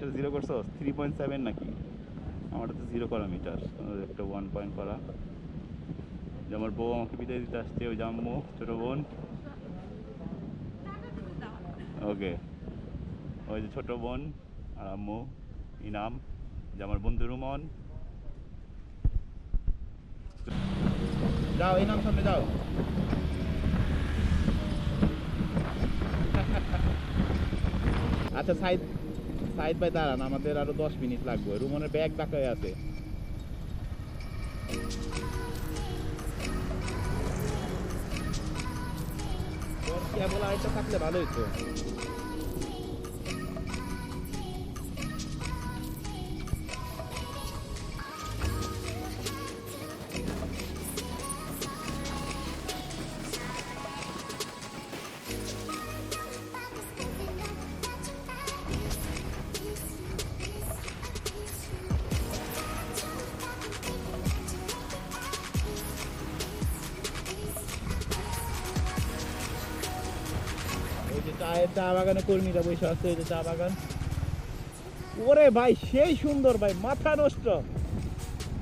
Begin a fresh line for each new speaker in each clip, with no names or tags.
Metre zero করছো 3.7 নাকি? আমারটা তো জিরো করা মিটার, একটা 1 পয়েন্ট করা। যে আমার বউ আমাকে বিদায় দিতে আসছে, ওই যে আম্মু ছোট বোন। ওকে, ওই যে ছোট বোন আর আম্মু ইনাম, যে আমার বন্ধু রুমন। যাও ইনাম, সামনে যাও। আচ্ছা সাইদ ভাই দাঁড়ান, আমাদের আরো 10 মিনিট লাগবে। রুমনের ব্যাগ বাঁকায় আছে। কেবল আরেকটা থাকলে ভালো হইতো। চা বাগানে কর্মীরা বসে আছে, এই যে চা বাগান। ওরে ভাই সেই সুন্দর ভাই, মাথা নষ্ট।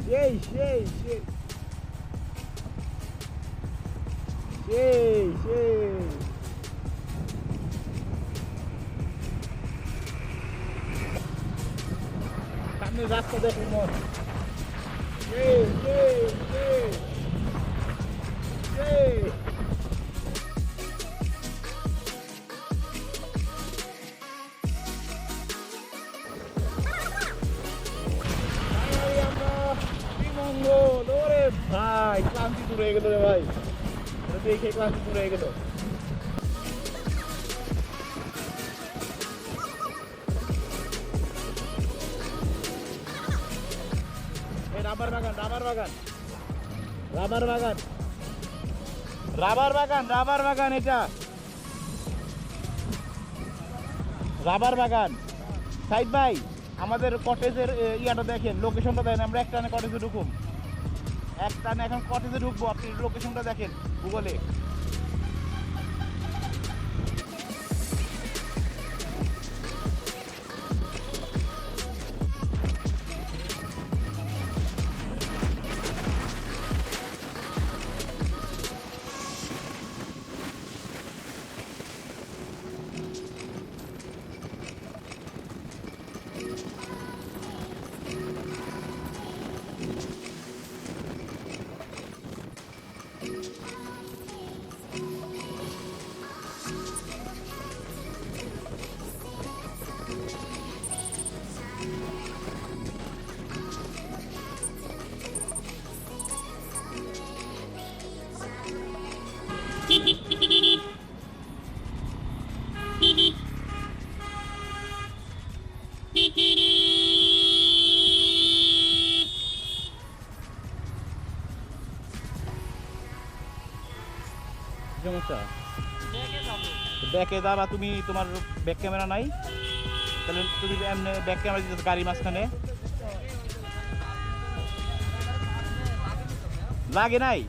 সেই সেই সেই সেই সেই সামনে রাস্তা দেখুন মন। সেই সেই সেই সেই ভাই ক্লান্তি দূর হয়ে গেল রে ভাই, দেখে ক্লান্তি দূর হয়ে গেল। রাবার বাগান রাবার বাগান রাবার বাগান রাবার বাগান রাবার বাগান, এটা রাবার বাগান। সাইদ ভাই আমাদের কটেজের ইয়াটা দেখেন, লোকেশনটা দেখেন। আমরা একটা কটেজে ঢুকুম, একটা এখন কটেজে ঢুকবো। আপনি লোকেশনটা দেখেন গুগলে। সমস্যা ব্যাকে দাঁড়া, তুমি তোমার ব্যাক ক্যামেরা নাই? তাহলে তুমি এমনি ব্যাক ক্যামেরা দিতে গাড়ি মাঝখানে লাগে নাই?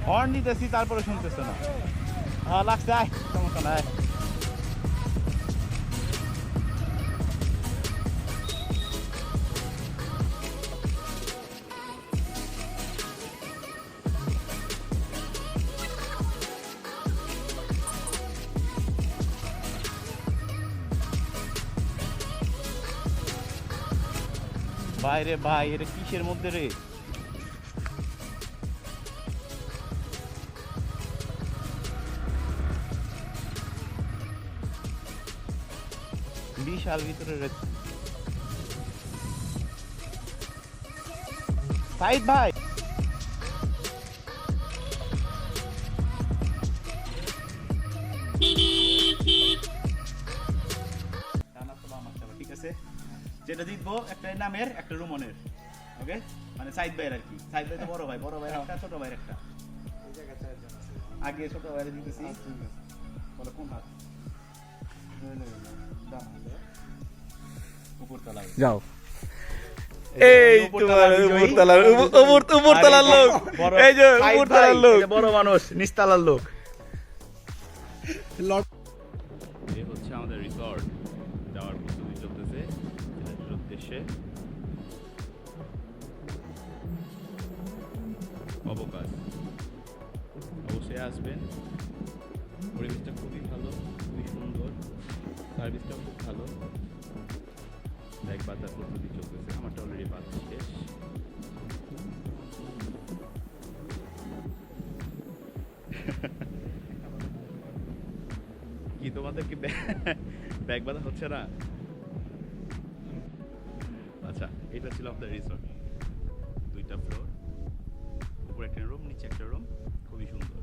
হর্ন দিতেছি তারপরে শুনতেছে না। হ্যাঁ লাগছে, আয় সমস্যা নাই। ভাই রে ভাই, এটা কিসের মধ্যে রে? বিশাল ভিতরে রে সাইদ ভাই। ঠিক আছে, যেটা জিতবো একটা নামের একটা রুমনের। ওকে, মানে সাইদ ভাইয়ের আর কি। সাইদ ভাই তো বড় ভাই, বড় ভাইয়ের একটা, ছোট ভাইয়ের একটা। আগে ছোট ভাইয়ের দিতেছি। বলো কোন হাত? উপরতলায় যাও। এই তোমার উপরতলার লোক, এই যে উপরতলার লোক, বড় মানুষ, নিচতলার লোক। এই হচ্ছে আমাদের রিসর্ট যাওয়ার প্রস্তুতি চলতেছে সিলেটের উদ্দেশ্যে। অবকাশ অবশ্যই আসবেন, পরিবেশটা খুবই ভালো, খুবই সুন্দর, সার্ভিসটাও খুব ভালো। ব্যাগ বাঁধার প্রস্তুতি চলতেছে, আমারটা অলরেডি বাঁধা শেষ। কি তোমাদের কি ব্যাগ বাঁধা হচ্ছে না? আচ্ছা, এটা ছিল আমাদের রিসর্ট, 2টা ফ্লোর, উপরে একটা রুম, নিচে একটা রুম, খুবই সুন্দর।